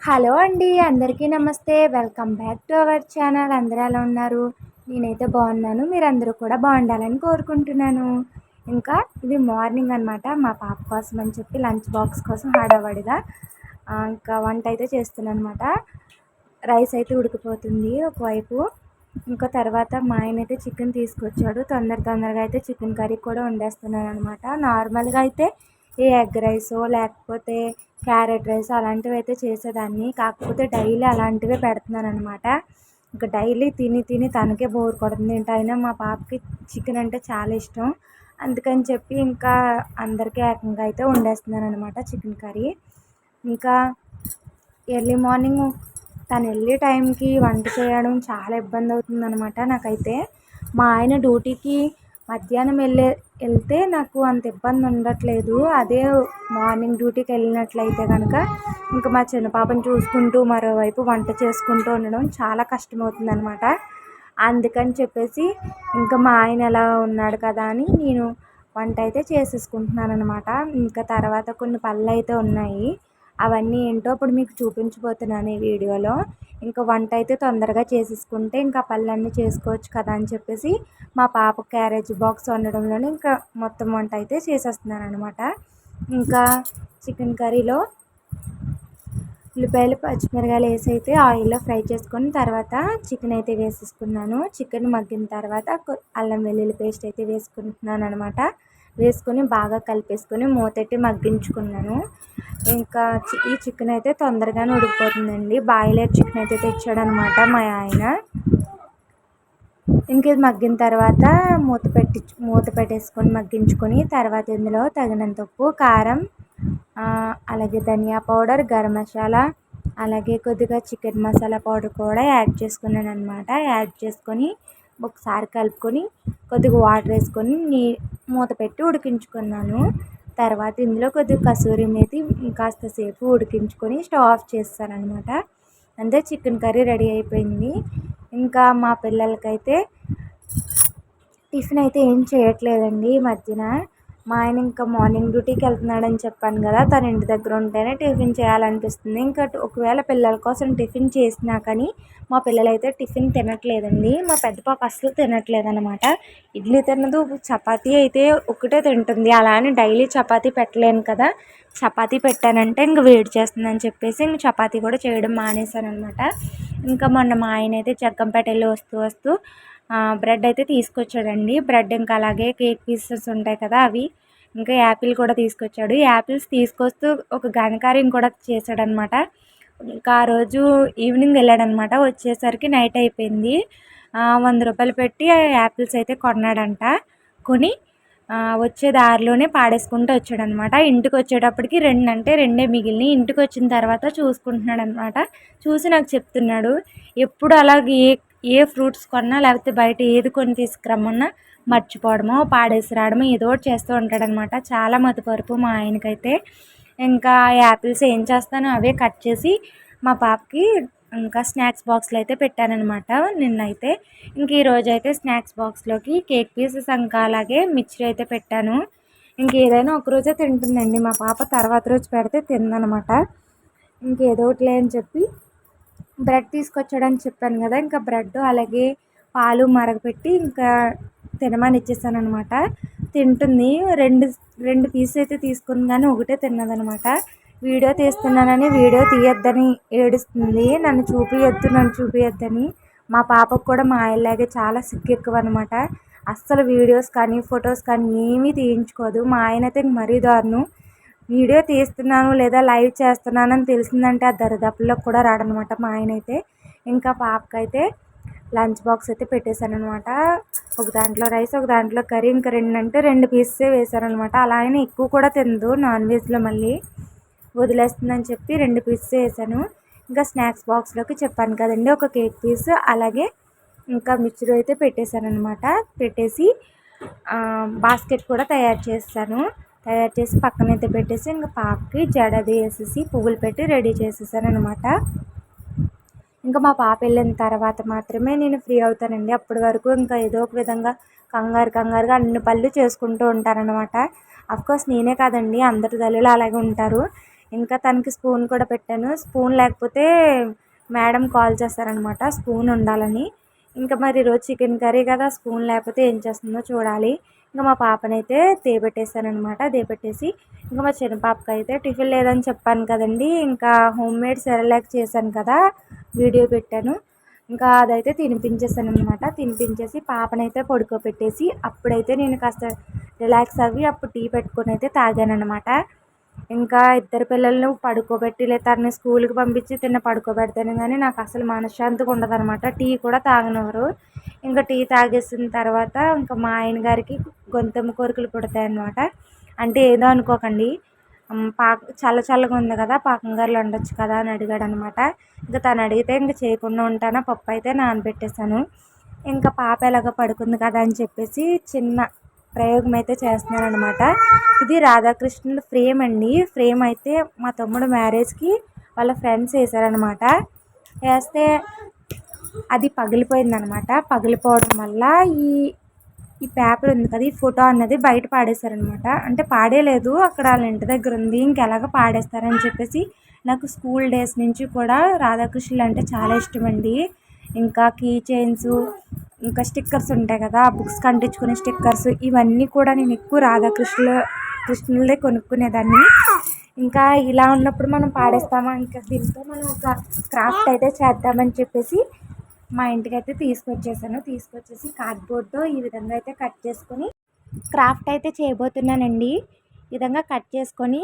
Hello అండి. అందరికీ నమస్తే. Welcome back to our channel. అందరూ ఎలా ఉన్నారు? నేనైతే బాగున్నాను. మీరందరూ కూడా బాగుండాలని కోరుకుంటున్నాను. ఇంకా ఇది మార్నింగ్ అనమాట. మా పాప కోసం అని చెప్పి లంచ్ బాక్స్ కోసం హడావడిగా ఇంకా వంట అయితే చేస్తున్నాను అనమాట. రైస్ అయితే ఉడికిపోతుంది ఒకవైపు. ఇంకా తర్వాత మా ఆయన అయితే చికెన్ తీసుకొచ్చాడు. తొందరగా అయితే చికెన్ కర్రీ కూడా వండేస్తున్నాను అనమాట. నార్మల్గా అయితే ఈ ఎగ్ రైసో లేకపోతే క్యారెట్ రైస్ అలాంటివి అయితే చేసేదాన్ని. కాకపోతే డైలీ అలాంటివే పెడుతున్నాను అనమాట. ఇంకా డైలీ తిని తిని తనకే బోర్ కొడుతుంది. అయినా మా పాపకి చికెన్ అంటే చాలా ఇష్టం. అందుకని చెప్పి ఇంకా అందరికీ ఏకంగా అయితే వండేస్తున్నాను అనమాట చికెన్ కర్రీ. ఇంకా ఎర్లీ మార్నింగ్ తను వెళ్ళే టైంకి వంట చేయడం చాలా ఇబ్బంది అవుతుందన్నమాట నాకైతే. మా ఆయన డ్యూటీకి మధ్యాహ్నం వెళ్తే నాకు అంత ఇబ్బంది ఉండట్లేదు. అదే మార్నింగ్ డ్యూటీకి వెళ్ళినట్లయితే కనుక ఇంకా మా చిన్న పాపను చూసుకుంటూ మరోవైపు వంట చేసుకుంటూ ఉండడం చాలా కష్టమవుతుంది అనమాట. అందుకని చెప్పేసి ఇంకా మా ఆయన ఎలా ఉన్నాడు కదా అని నేను వంట అయితే చేసేసుకుంటున్నాను అనమాట. ఇంకా తర్వాత కొన్ని పనులు అయితే ఉన్నాయి. అవన్నీ ఏంటో ఇప్పుడు మీకు చూపించబోతున్నాను ఈ వీడియోలో. ఇంకా వంట అయితే తొందరగా చేసేసుకుంటే ఇంకా పనులన్నీ చేసుకోవచ్చు కదా అని చెప్పేసి మా పాప క్యారేజ్ బాక్స్ వండడంలోనే ఇంకా మొత్తం వంట అయితే చేసేస్తున్నాను అనమాట. ఇంకా చికెన్ కర్రీలో ఉల్లిపాయలు పచ్చిమిరకాయలు వేసి అయితే ఆయిల్లో ఫ్రై చేసుకొని తర్వాత చికెన్ అయితే వేసేసుకున్నాను. చికెన్ మగ్గిన తర్వాత అల్లం వెల్లుల్లి పేస్ట్ అయితే వేసుకుంటున్నాను అనమాట. వేసుకొని బాగా కలిపేసుకొని మూతెట్టి మగ్గించుకున్నాను. ఇంకా ఈ చికెన్ అయితే తొందరగానే ఉడికిపోతుందండి. బాయిలర్ చికెన్ అయితే తెచ్చాడనమాట మా ఆయన. ఇంక ఇది మగ్గిన తర్వాత మూత పెట్టేసుకొని మగ్గించుకొని తర్వాత ఇందులో తగినంత ఉప్పు, కారం, అలాగే ధనియా పౌడర్, గరం మసాలా, అలాగే కొద్దిగా చికెన్ మసాలా పౌడర్ కూడా యాడ్ చేసుకున్నాను అనమాట. యాడ్ చేసుకొని ఒకసారి కలుపుకొని కొద్దిగా వాటర్ వేసుకొని మూత పెట్టి ఉడికించుకున్నాను. తర్వాత ఇందులో కొద్దిగా కసూరి మేతి కాస్త సేపు ఉడికించుకొని స్టవ్ ఆఫ్ చేస్తాను అనమాట. అంతే, చికెన్ కర్రీ రెడీ అయిపోయింది. ఇంకా మా పిల్లలకైతే టిఫిన్ అయితే ఏం చేయట్లేదండి ఈ మధ్యన. మా ఆయన ఇంకా మార్నింగ్ డ్యూటీకి వెళ్తున్నాడని చెప్పాను కదా, తను ఇంటి దగ్గర ఉంటేనే టిఫిన్ చేయాలనిపిస్తుంది. ఇంకా ఒకవేళ పిల్లల కోసం టిఫిన్ చేసినా కానీ మా పిల్లలైతే టిఫిన్ తినట్లేదండి. మా పెద్ద పాప అసలు తినట్లేదు అనమాట. ఇడ్లీ తినదు, చపాతీ అయితే ఒకటే తింటుంది. అలా అని డైలీ చపాతీ పెట్టలేను కదా. చపాతీ పెట్టానంటే ఇంక వేడి చేస్తుందని చెప్పేసి ఇంక చపాతీ కూడా చేయడం మానేశాను అనమాట. ఇంకా మొన్న మా ఆయన అయితే జగ్గంపేట వెళ్ళి వస్తూ బ్రెడ్ అయితే తీసుకొచ్చాడండి. బ్రెడ్ ఇంకా అలాగే కేక్ పీసెస్ ఉంటాయి కదా అవి, ఇంకా యాపిల్ కూడా తీసుకొచ్చాడు. యాపిల్స్ తీసుకొస్తూ ఒక ఘనకార్యం కూడా చేశాడనమాట. ఇంకా ఆ రోజు ఈవినింగ్ వెళ్ళాడనమాట. వచ్చేసరికి నైట్ అయిపోయింది. 100 రూపాయలు పెట్టి యాపిల్స్ అయితే కొన్నాడంట. కొని వచ్చే దారిలోనే పాడేసుకుంటూ వచ్చాడనమాట. ఇంటికి వచ్చేటప్పటికి రెండే మిగిలినాయి. ఇంటికి వచ్చిన తర్వాత చూసుకుంటున్నాడు అనమాట. చూసి నాకు చెప్తున్నాడు, ఎప్పుడు అలాగే ఏ ఫ్రూట్స్ కొన్నా లేకపోతే బయట ఏది కొని తీసుకురమ్మన్నా మర్చిపోవడమో పాడేసి రావడమో ఏదో ఒకటి చేస్తూ ఉంటాడనమాట. చాలా మతిపరుపు మా ఆయనకైతే. ఇంకా యాపిల్స్ ఏం చేస్తానో అవే కట్ చేసి మా పాపకి ఇంకా స్నాక్స్ బాక్స్లో అయితే పెట్టానన్నమాట నిన్నైతే. ఇంక ఈరోజు అయితే స్నాక్స్ బాక్స్లోకి కేక్ పీసెస్ ఇంకా అలాగే మిక్చర్ అయితే పెట్టాను. ఇంకేదైనా ఒకరోజే తింటుందండి మా పాప, తర్వాత రోజు పెడితే తిందనమాట. ఇంకేదో ఒకటిలే అని చెప్పి బ్రెడ్ తీసుకొచ్చాడని చెప్పాను కదా, ఇంకా బ్రెడ్ అలాగే పాలు మరగపెట్టి ఇంకా తినమని ఇచ్చేసాను అనమాట. తింటుంది. రెండు పీసెస్ అయితే తీసుకుంది కానీ ఒకటే తిన్నదనమాట. వీడియో తీస్తున్నానని వీడియో తీయొద్దని ఏడుస్తుంది. నన్ను చూపియొద్దని. మా పాపకు కూడా మా ఆయనలాగే చాలా సిగ్గు ఎక్కువ అనమాట. అస్సలు వీడియోస్ కానీ ఫొటోస్ కానీ ఏమీ తీయించుకోదు. మా ఆయన అయితే మరీ దారుణం. వీడియో తీస్తున్నాను లేదా లైవ్ చేస్తున్నాను అని తెలిసిందంటే ఆ దరిదాపుల్లో కూడా రాడనమాట మా ఆయన అయితే. ఇంకా పాపకైతే లంచ్ బాక్స్ అయితే పెట్టేశాను అనమాట. ఒక దాంట్లో రైస్, ఒక దాంట్లో కర్రీ, ఇంకా రెండు పీసెసే వేశారనమాట. అలా అయినా ఎక్కువ కూడా తినదు. నాన్ వెజ్లో మళ్ళీ వదిలేస్తుందని చెప్పి 2 పీసెసే వేసాను. ఇంకా స్నాక్స్ బాక్స్లోకి చెప్పాను కదండి, ఒక కేక్ పీస్ అలాగే ఇంకా మిక్చర్ అయితే పెట్టేశాను అనమాట. పెట్టేసి బాస్కెట్ కూడా తయారు చేసి పక్కనైతే పెట్టేసి ఇంకా పాపకి జడది వేసేసి పువ్వులు పెట్టి రెడీ చేసేసాను అనమాట. ఇంకా మా పాప వెళ్ళిన తర్వాత మాత్రమే నేను ఫ్రీ అవుతానండి. అప్పటి వరకు ఇంకా ఏదో ఒక విధంగా కంగారుగా అన్ని పనులు చేసుకుంటూ ఉంటారనమాట. అఫ్కోర్స్ నేనే కాదండి, అందరి తల్లులు అలాగే ఉంటారు. ఇంకా తనకి స్పూన్ కూడా పెట్టాను. స్పూన్ లేకపోతే మేడం కాల్ చేస్తారనమాట స్పూన్ ఉండాలని. ఇంకా మరి ఈరోజు చికెన్ కర్రీ కదా, స్పూన్ లేకపోతే ఏం చేస్తుందో చూడాలి. ఇంకా మా పాపనైతే దేపెట్టేసానమాట. దేపెట్టేసి ఇంకా మా చిన్న పాపకి అయితే టిఫిన్ లేదని చెప్పాను కదండి, ఇంకా హోమ్ మేడ్ సెరలాక్ చేశాను కదా, వీడియో పెట్టాను. ఇంకా అదైతే తినిపించేసాను అనమాట. తినిపించేసి పాపనైతే పడుకోబెట్టేసి అప్పుడైతే నేను కాస్త రిలాక్స్ అవ్వి అప్పుడు టీ పెట్టుకొని అయితే తాగాను అనమాట. ఇంకా ఇద్దరు పిల్లలను పడుకోబెట్టి లేదా తనని స్కూల్కి పంపించి పడుకోబెడతాను కానీ నాకు అసలు మనశ్శాంతిగా ఉండదు అనమాట. టీ కూడా తాగనివ్వరు. ఇంకా టీ తాగేసిన తర్వాత ఇంకా మా ఆయన గారికి గొంతెమ్మ కోరికలు పుడతాయన్నమాట. అంటే ఏదో అనుకోకండి, చల్ల చల్లగా ఉంది కదా, పాకం గారెలు వండొచ్చు కదా అని అడిగాడు అనమాట. ఇంకా తను అడిగితే ఇంకా చేయకుండా ఉంటానా, పప్పు అయితే నానబెట్టేశాను. ఇంకా పాప ఎలాగో పడుకుంది కదా అని చెప్పేసి చిన్న ప్రయోగం అయితే చేస్తున్నాను అనమాట. ఇది రాధాకృష్ణుల ఫ్రేమ్ అండి. ఫ్రేమ్ అయితే మా తమ్ముడు మ్యారేజ్కి వాళ్ళ ఫ్రెండ్స్ వేసారనమాట. వేస్తే అది పగిలిపోయిందనమాట. పగిలిపోవడం వల్ల ఈ ఈ పేపర్ ఉంది కదా, ఈ ఫోటో అన్నది బయట పాడేశారనమాట. అంటే పాడేలేదు, అక్కడ వాళ్ళ ఇంటి దగ్గర ఉంది, ఇంకెలాగ పాడేస్తారని చెప్పేసి. నాకు స్కూల్ డేస్ నుంచి కూడా రాధాకృష్ణులు అంటే చాలా ఇష్టం అండి. ఇంకా కీ చైన్స్, ఇంకా స్టిక్కర్స్ ఉంటాయి కదా, బుక్స్ కంటించుకునే స్టిక్కర్స్, ఇవన్నీ కూడా నేను ఎక్కువ కృష్ణులదే కొనుక్కునేదాన్ని. ఇంకా ఇలా ఉన్నప్పుడు మనం పాడేస్తామా, ఇంకా దీంతో మనం ఒక క్రాఫ్ట్ అయితే చేద్దామని చెప్పేసి మా ఇంటికి అయితే తీసుకొచ్చేసి కార్డ్బోర్డ్తో ఈ విధంగా అయితే కట్ చేసుకొని క్రాఫ్ట్ అయితే చేయబోతున్నానండి. ఈ విధంగా కట్ చేసుకొని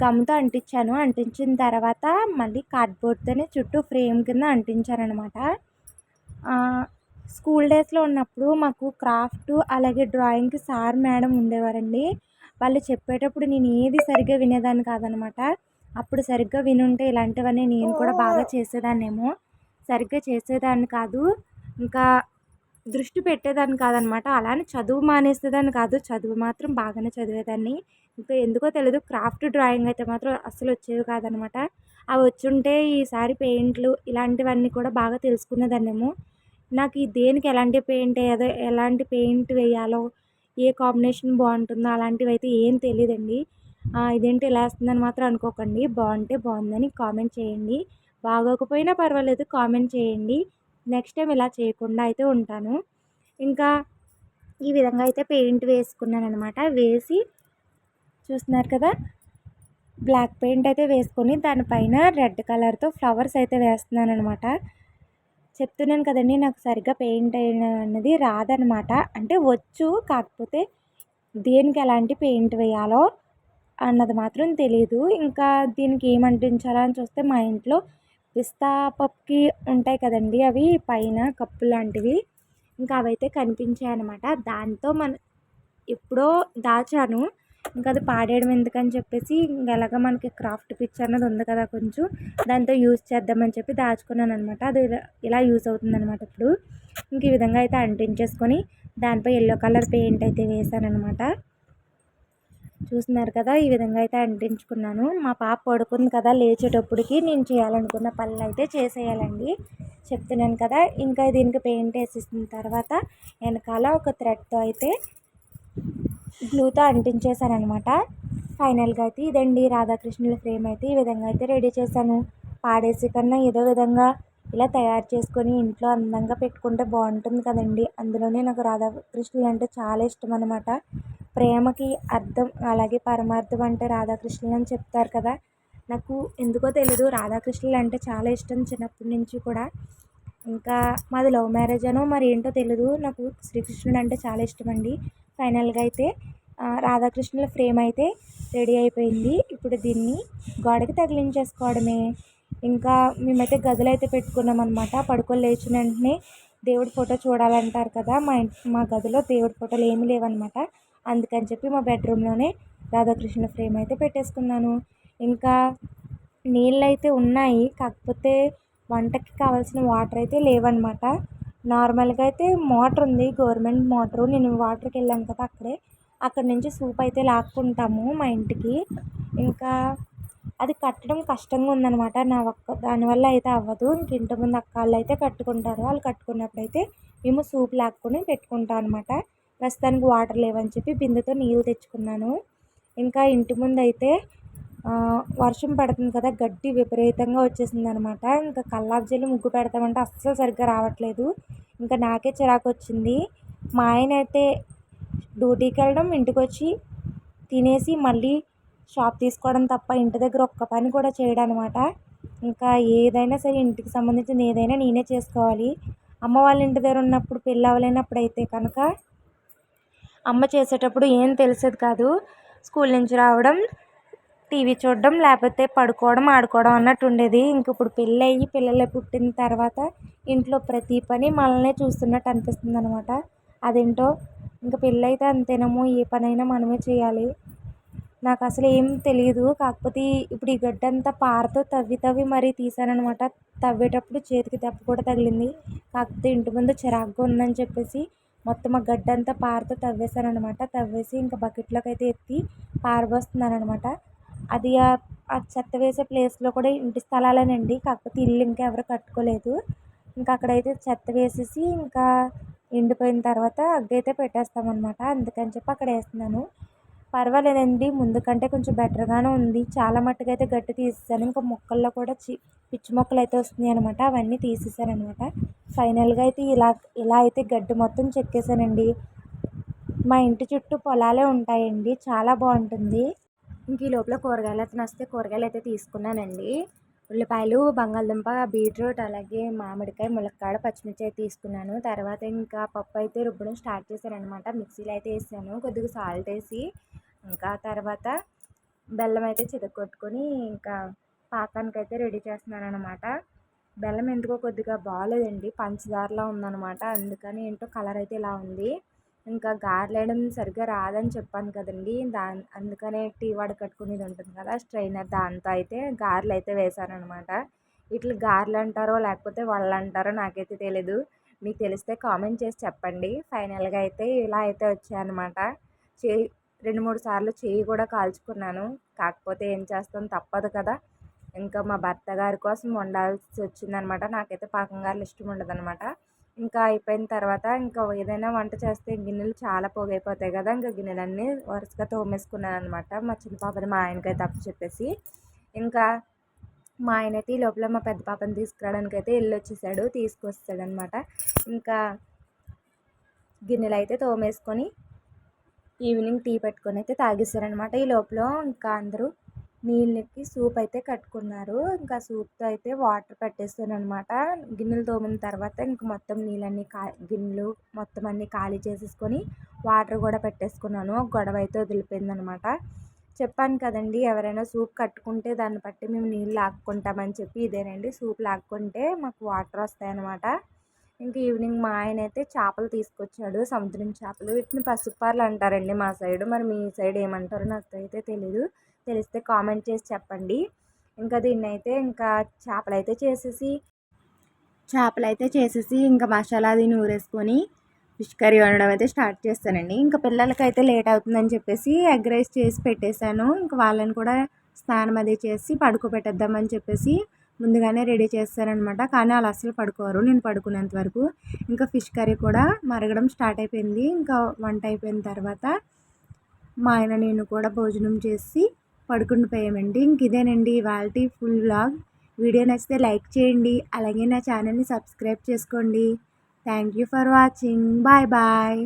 గమ్తో అంటించాను. అంటించిన తర్వాత మళ్ళీ కార్డ్బోర్డ్తోనే చుట్టూ ఫ్రేమ్ కింద అంటించారనమాట. స్కూల్ డేస్లో ఉన్నప్పుడు మాకు క్రాఫ్ట్ అలాగే డ్రాయింగ్కి సార్ మేడం ఉండేవారండి. వాళ్ళు చెప్పేటప్పుడు నేను ఏది సరిగ్గా వినేదాన్ని కాదనమాట. అప్పుడు సరిగ్గా వినుంటే ఇలాంటివన్నీ నేను కూడా బాగా చేసేదాన్నేమో. సరిగ్గా చేసేదాన్ని కాదు, ఇంకా దృష్టి పెట్టేదాన్ని కాదనమాట. అలానే చదువు మానేసేదాన్ని కాదు, చదువు మాత్రం బాగానే చదివేదాన్ని. ఇంకా ఎందుకో తెలియదు, క్రాఫ్ట్ డ్రాయింగ్ అయితే మాత్రం అస్సలు వచ్చేవి కాదనమాట. అవి వచ్చుంటే ఈసారి పెయింట్లు ఇలాంటివన్నీ కూడా బాగా తెలుసుకునేదాన్నేమో. నాకు ఈ దేనికి ఎలాంటి పెయింట్ వేయాలో, ఏ కాంబినేషన్ బాగుంటుందో అలాంటివి అయితే ఏం తెలియదండి. ఇదేంటి ఇలా వేస్తుందని మాత్రం అనుకోకండి. బాగుంటే బాగుందని కామెంట్ చేయండి, బాగోకపోయినా పర్వాలేదు కామెంట్ చేయండి. నెక్స్ట్ టైం ఇలా చేయకుండా అయితే ఉంటాను. ఇంకా ఈ విధంగా అయితే పెయింట్ వేసుకున్నాను అనమాట. వేసి చూస్తున్నారు కదా, బ్లాక్ పెయింట్ అయితే వేసుకొని దానిపైన రెడ్ కలర్తో ఫ్లవర్స్ అయితే వేస్తున్నాను అనమాట. చెప్తున్నాను కదండి, నాకు సరిగ్గా పెయింట్ అన్నది రాదనమాట. అంటే వచ్చు, కాకపోతే దేనికి ఎలాంటి పెయింట్ వేయాలో అన్నది మాత్రం తెలియదు. ఇంకా దీనికి ఏం అంటించాలని చూస్తే మా ఇంట్లో పిస్తా పప్పుకి ఉంటాయి కదండి, అవి పైన కప్పు లాంటివి, ఇంకా అవైతే కనిపించాయి అనమాట. దాంతో ఎప్పుడో దాచాను, ఇంకా అది పాడేయడం ఎందుకని చెప్పేసి ఎలాగ మనకి క్రాఫ్ట్ పిచ్ అన్నది ఉంది కదా కొంచెం, దాంతో యూజ్ చేద్దామని చెప్పి దాచుకున్నాను అనమాట. అది ఇలా యూజ్ అవుతుంది అనమాట. ఇప్పుడు ఇంక ఈ విధంగా అయితే అంటించేసుకొని దానిపై ఎల్లో కలర్ పెయింట్ అయితే వేసాను అనమాట. చూస్తున్నారు కదా, ఈ విధంగా అయితే అంటించుకున్నాను. మా పాప పడుకుంది కదా, లేచేటప్పటికి నేను చేయాలనుకున్న పనులు అయితే చేసేయాలండి. చెప్తున్నాను కదా, ఇంకా దీనికి పెయింట్ వేసేసిన తర్వాత వెనకాల ఒక థ్రెడ్తో అయితే గ్లూతో అంటించేసాను అనమాట. ఫైనల్గా అయితే ఇదండి రాధాకృష్ణుల ఫ్రేమ్ అయితే ఈ విధంగా అయితే రెడీ చేశాను. పాడేసి కన్నా ఏదో విధంగా ఇలా తయారు చేసుకొని ఇంట్లో అందంగా పెట్టుకుంటే బాగుంటుంది కదండి. అందులోనే నాకు రాధాకృష్ణులు అంటే చాలా ఇష్టం అనమాట. ప్రేమకి అర్థం అలాగే పరమార్థం అంటే రాధాకృష్ణులు అని చెప్తారు కదా. నాకు ఎందుకో తెలీదు, రాధాకృష్ణులు అంటే చాలా ఇష్టం చిన్నప్పటి నుంచి కూడా. ఇంకా మాది లవ్ మ్యారేజ్ అనో మరి ఏంటో తెలీదు, నాకు శ్రీకృష్ణుడు అంటే చాలా ఇష్టం అండి. ఫైనల్గా అయితే రాధాకృష్ణుల ఫ్రేమ్ అయితే రెడీ అయిపోయింది. ఇప్పుడు దీన్ని గోడకి తగిలించేసుకోవడమే. ఇంకా మేమైతే గదిలో అయితే పెట్టుకున్నాం అనమాట. పడుకొని లేచిన వెంటనే దేవుడి ఫోటో చూడాలంటారు కదా, మా గదిలో దేవుడి ఫోటోలు ఏమీ లేవన్నమాట. అందుకని చెప్పి మా బెడ్రూమ్లోనే రాధాకృష్ణ ఫ్రేమ్ అయితే పెట్టేసుకున్నాను. ఇంకా నీళ్ళు అయితే ఉన్నాయి, కాకపోతే వంటకి కావాల్సిన వాటర్ అయితే లేవన్నమాట. నార్మల్గా అయితే మోటార్ ఉంది, గవర్నమెంట్ మోటరు. నేను వాటర్కి వెళ్ళాను కదా, అక్కడ నుంచి సూప్ అయితే లాక్కుంటాము మా ఇంటికి. ఇంకా అది కట్టడం కష్టంగా ఉందన్నమాట. దానివల్ల అయితే అవ్వదు. ఇంక ఇంటి ముందు అక్క వాళ్ళు అయితే కట్టుకుంటారు. వాళ్ళు కట్టుకున్నప్పుడు అయితే మేము సూప్ లాక్కొని పెట్టుకుంటాం అనమాట. ప్రస్తుతానికి వాటర్ లేవని చెప్పి బిందెతో నీళ్ళు తెచ్చుకున్నాను. ఇంకా ఇంటి ముందు అయితే వర్షం పడుతుంది కదా, గడ్డి విపరీతంగా వచ్చేసింది అనమాట. ఇంకా కల్లాపు జల్లి ముగ్గు పెడతామంటే అస్సలు సరిగ్గా రావట్లేదు. ఇంకా నాకే చిరాకు వచ్చింది. మా ఆయన అయితే డ్యూటీకి వెళ్ళడం, ఇంటికి వచ్చి తినేసి మళ్ళీ షాప్ తీసుకోవడం తప్ప ఇంటి దగ్గర ఒక్క పని కూడా చేయడం అనమాట. ఇంకా ఏదైనా సరే ఇంటికి సంబంధించింది ఏదైనా నేనే చేసుకోవాలి. అమ్మ వాళ్ళ ఇంటి దగ్గర ఉన్నప్పుడు, పెళ్ళి అవ్వలేనప్పుడు అయితే కనుక అమ్మ చేసేటప్పుడు ఏం తెలిసేది కాదు. స్కూల్ నుంచి రావడం, టీవీ చూడడం, లేకపోతే పడుకోవడం, ఆడుకోవడం అన్నట్టు ఉండేది. ఇంక ఇప్పుడు పెళ్ళయ్యి పిల్లలు పుట్టిన తర్వాత ఇంట్లో ప్రతి పని మనల్నే చూస్తున్నట్టు అనిపిస్తుంది అనమాట. అదేంటో ఇంక పెళ్ళైతే అంతేనేమో, ఏ పనైనా మనమే చేయాలి. నాకు అసలు ఏం తెలియదు. కాకపోతే ఇప్పుడు ఈ గడ్డంతా పారతో తవ్వి తవ్వి మరీ తీసాననమాట. తవ్వేటప్పుడు చేతికి దెబ్బ కూడా తగిలింది. కాకపోతే ఇంటి ముందు చిరాకుగా ఉందని చెప్పేసి మొత్తం ఆ గడ్డంతా పారతో తవ్వేశాననమాట. తవ్వేసి ఇంకా బకెట్లోకి అయితే ఎత్తి పారబోస్తున్నానమాట. అది ఆ చెత్త వేసే ప్లేస్లో కూడా ఇంటి స్థలాలేనండి. కాకపోతే ఇల్లు ఇంకా ఎవరు కట్టుకోలేదు. ఇంకా అక్కడైతే చెత్త వేసేసి ఇంకా ఎండిపోయిన తర్వాత అగ్గైతే పెట్టేస్తామన్నమాట. అందుకని చెప్పి అక్కడ వేస్తున్నాను. పర్వాలేదండి, ముందు కంటే కొంచెం బెటర్గానే ఉంది. చాలా మట్టుకు అయితే గడ్డి తీసేసాను. ఇంకా మొక్కల్లో కూడా పిచ్చి మొక్కలు అయితే వస్తున్నాయి అనమాట. అవన్నీ తీసేసాను అనమాట. ఫైనల్గా అయితే ఇలా అయితే గడ్డి మొత్తం చెక్కేసానండి. మా ఇంటి చుట్టూ పొలాలే ఉంటాయండి, చాలా బాగుంటుంది. ఇంక ఈ లోపల కూరగాయలు అతను వస్తే కూరగాయలు అయితే తీసుకున్నానండి. ఉల్లిపాయలు, బంగాళదుంప, బీట్రూట్, అలాగే మామిడికాయ, ములక్కాడ, పచ్చిమిర్చి అయితే తీసుకున్నాను. తర్వాత ఇంకా పప్పు అయితే రుబ్బడం స్టార్ట్ చేశాను అనమాట. మిక్సీలో అయితే వేసాను, కొద్దిగా సాల్ట్ వేసి. ఇంకా తర్వాత బెల్లం అయితే చితక్కొట్టుకొని ఇంకా పాకానికి అయితే రెడీ చేస్తున్నాను అనమాట. బెల్లం ఎందుకో కొద్దిగా బాగాలేదండి, పంచదారలా ఉందన్నమాట. అందుకని ఏంటో కలర్ అయితే ఇలా ఉంది. ఇంకా గారెలు వేయడం సరిగ్గా రాదని చెప్పాను కదండి, అందుకనే టీ వడకట్టుకునేది ఉంటుంది కదా స్ట్రైనర్, దాంతో అయితే గారెలు అయితే వేశాననమాట. వీటిని గారెలు అంటారో లేకపోతే వాళ్ళు అంటారో నాకైతే తెలీదు. మీకు తెలిస్తే కామెంట్ చేసి చెప్పండి. ఫైనల్గా అయితే ఇలా అయితే వచ్చాయన్నమాట. చేయి 2-3 సార్లు చేయి కూడా కాల్చుకున్నాను. కాకపోతే ఏం చేస్తాం, తప్పదు కదా. ఇంకా మా భర్త గారి కోసం వండాల్సి వచ్చిందనమాట. నాకైతే పాకం గారెలు ఇష్టం ఉండదనమాట. ఇంకా అయిపోయిన తర్వాత ఇంకా ఏదైనా వంట చేస్తే గిన్నెలు చాలా పోగైపోతాయి కదా. ఇంకా గిన్నెలన్నీ వరుసగా తోమేసుకున్నాను అనమాట. మా చిన్న పాపని మా ఆయనకైతే చెప్పేసి. ఇంకా మా ఆయన అయితే ఈ లోపల మా పెద్ద పాపని తీసుకురావడానికి అయితే వెళ్ళొచ్చేసాడు, తీసుకొస్తాడనమాట. ఇంకా గిన్నెలు అయితే తోమేసుకొని ఈవినింగ్ టీ పెట్టుకొని అయితే తాగేశారనమాట. ఈ లోపల ఇంకా అందరూ నీళ్ళకి సూప్ అయితే కట్టుకున్నారు. ఇంకా సూప్తో అయితే వాటర్ పెట్టేస్తాను అనమాట. గిన్నెలు తోమిన తర్వాత ఇంక మొత్తం నీళ్ళన్నీ గిన్నెలు మొత్తం అన్నీ ఖాళీ చేసేసుకొని వాటర్ కూడా పెట్టేసుకున్నాను. గొడవ అయితే వదిలిపోయిందనమాట. చెప్పాను కదండి, ఎవరైనా సూప్ కట్టుకుంటే దాన్ని బట్టి మేము నీళ్ళు లాక్కుంటామని చెప్పి. ఇదేనండి, సూప్ లాక్కుంటే మాకు వాటర్ వస్తాయన్నమాట. ఇంక ఈవినింగ్ మా ఆయన అయితే చేపలు తీసుకొచ్చాడు, సముద్రం చేపలు. వీటిని పసుపుపార్లు అంటారండి మా సైడు. మరి మీ సైడ్ ఏమంటారో నాకు అయితే తెలీదు. తెలిస్తే కామెంట్ చేసి చెప్పండి. ఇంకా దీన్ని అయితే ఇంకా చేపలు అయితే చేసేసి ఇంకా మసాలా అది నూరేసుకొని ఫిష్ కర్రీ వండడం అయితే స్టార్ట్ చేస్తానండి. ఇంకా పిల్లలకైతే లేట్ అవుతుందని చెప్పేసి ఎగ్ రైస్ చేసి పెట్టేశాను. ఇంకా వాళ్ళని కూడా స్నానం అది చేసి పడుకోబెట్టేద్దామని చెప్పేసి ముందుగానే రెడీ చేస్తానమాట. కానీ వాళ్ళు అస్సలు పడుకోరు నేను పడుకునేంత వరకు. ఇంకా ఫిష్ కర్రీ కూడా మరగడం స్టార్ట్ అయిపోయింది. ఇంకా వంట అయిపోయిన తర్వాత మా ఆయన నేను కూడా భోజనం చేసి పడుకుని పోయామండి. ఇంక ఇదేనండి ఇవాల్టి ఫుల్ వ్లాగ్. వీడియో నచ్చితే లైక్ చేయండి, అలాగే నా ఛానల్ని సబ్స్క్రైబ్ చేసుకోండి. Thank you for watching. Bye bye.